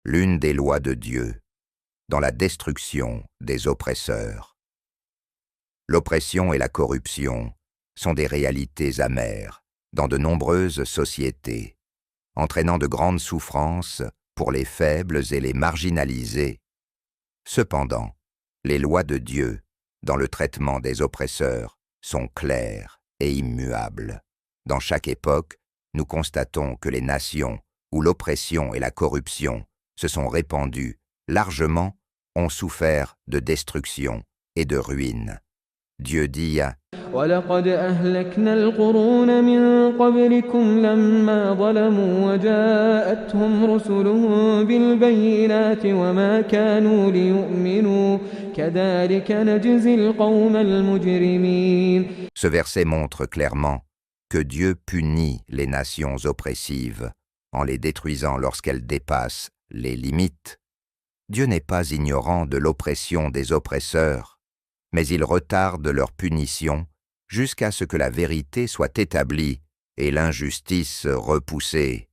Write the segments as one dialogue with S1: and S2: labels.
S1: l'une des lois de Dieu, dans la destruction des oppresseurs. L'oppression et la corruption sont des réalités amères dans de nombreuses sociétés, entraînant de grandes souffrances pour les faibles et les marginalisés. Cependant, les lois de Dieu, dans le traitement des oppresseurs, sont claires et immuables. Dans chaque époque, nous constatons que les nations où l'oppression et la corruption se sont répandues largement ont souffert de destruction et de ruine. Dieu dit «
S2: وَلَقَدْ أَهْلَكْنَا الْقُرُونَ مِنْ قَبْلِكُمْ لَمَّا ظَلَمُوا وَجَاءَتْهُمْ رُسُلُهُم بِالْبَيِّنَاتِ وَمَا كَانُوا لِيُؤْمِنُوا كَذَلِكَ نَجْزِي الْقَوْمَ الْمُجْرِمِينَ »
S1: Ce verset montre clairement que Dieu punit les nations oppressives en les détruisant lorsqu'elles dépassent les limites. Dieu n'est pas ignorant de l'oppression des oppresseurs, mais il retarde leur punition jusqu'à ce que la vérité soit établie et l'injustice repoussée.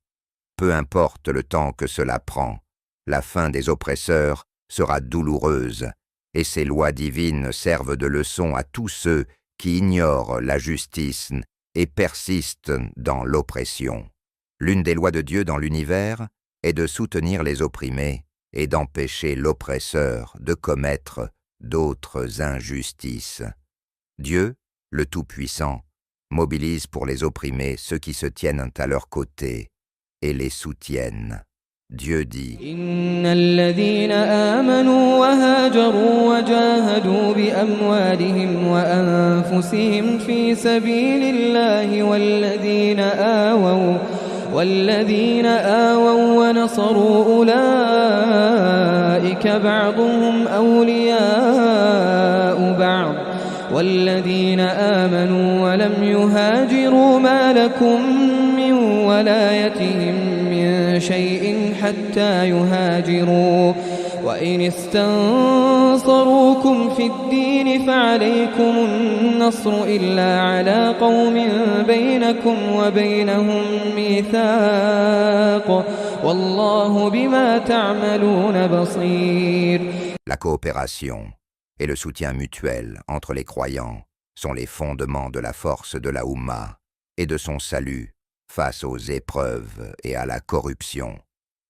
S1: Peu importe le temps que cela prend, la fin des oppresseurs sera douloureuse, et ces lois divines servent de leçon à tous ceux qui ignorent la justice et persistent dans l'oppression. L'une des lois de Dieu dans l'univers est de soutenir les opprimés et d'empêcher l'oppresseur de commettre d'autres injustices. Dieu, le Tout-Puissant, mobilise pour les opprimés ceux qui se tiennent à leur côté et les soutiennent. Dieu dit «
S2: إِنَّ الَّذِينَ آمَنُوا وَهَاجَرُوا وَجَاهَدُوا بِأَمْوَالِهِمْ وَأَنفُسِهِمْ فِي سَبِيلِ اللَّهِ وَالَّذِينَ آوَوا وَّنَصَرُوا أُولَئِكَ بَعْضُهُمْ أَوْلِيَاءُ بَعْضٍ وَالَّذِينَ آمَنُوا وَلَمْ يُهَاجِرُوا مَا لَكُم مِّن وَلَايَتِهِم مِّن شَيْءٍ حَتَّىٰ يُهَاجِرُوا وَإِنِ اسْتَنصَرُوكُمْ فِي الدِّينِ فَعَلَيْكُمُ النَّصْرُ إِلَّا عَلَىٰ قَوْمٍ بَيْنَكُمْ وَبَيْنَهُم مِّيثَاقٌ وَاللَّهُ بِمَا تَعْمَلُونَ بَصِيرٌ.
S1: La coopération et le soutien mutuel entre les croyants sont les fondements de la force de la Oumma et de son salut face aux épreuves et à la corruption.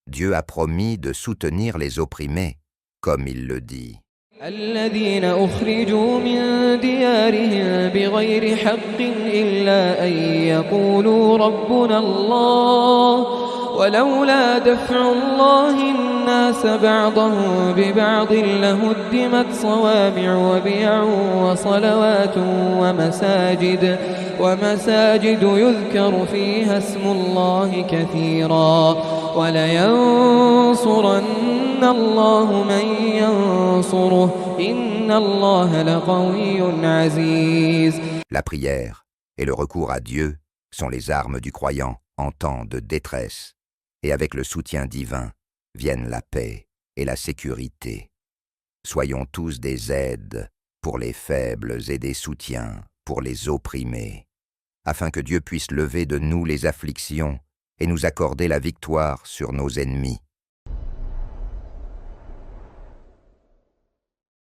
S1: Dieu a promis de soutenir les opprimés, comme il le dit.
S2: الذين أخرجوا من ديارهم بغير حق إلا أن يقولوا ربنا الله ولولا دفع الله الناس بعضهم ببعض لهدمت صوامع وبيع وصلوات ومساجد يذكر فيها اسم الله كثيرا ولينصرن الله من ينصره إن الله لقوي عزيز.
S1: La prière et le recours à Dieu sont les armes du croyant en temps de détresse, et avec le soutien divin viennent la paix et la sécurité. Soyons tous des aides pour les faibles et des soutiens pour les opprimés, afin que Dieu puisse lever de nous les afflictions et nous accorder la victoire sur nos ennemis.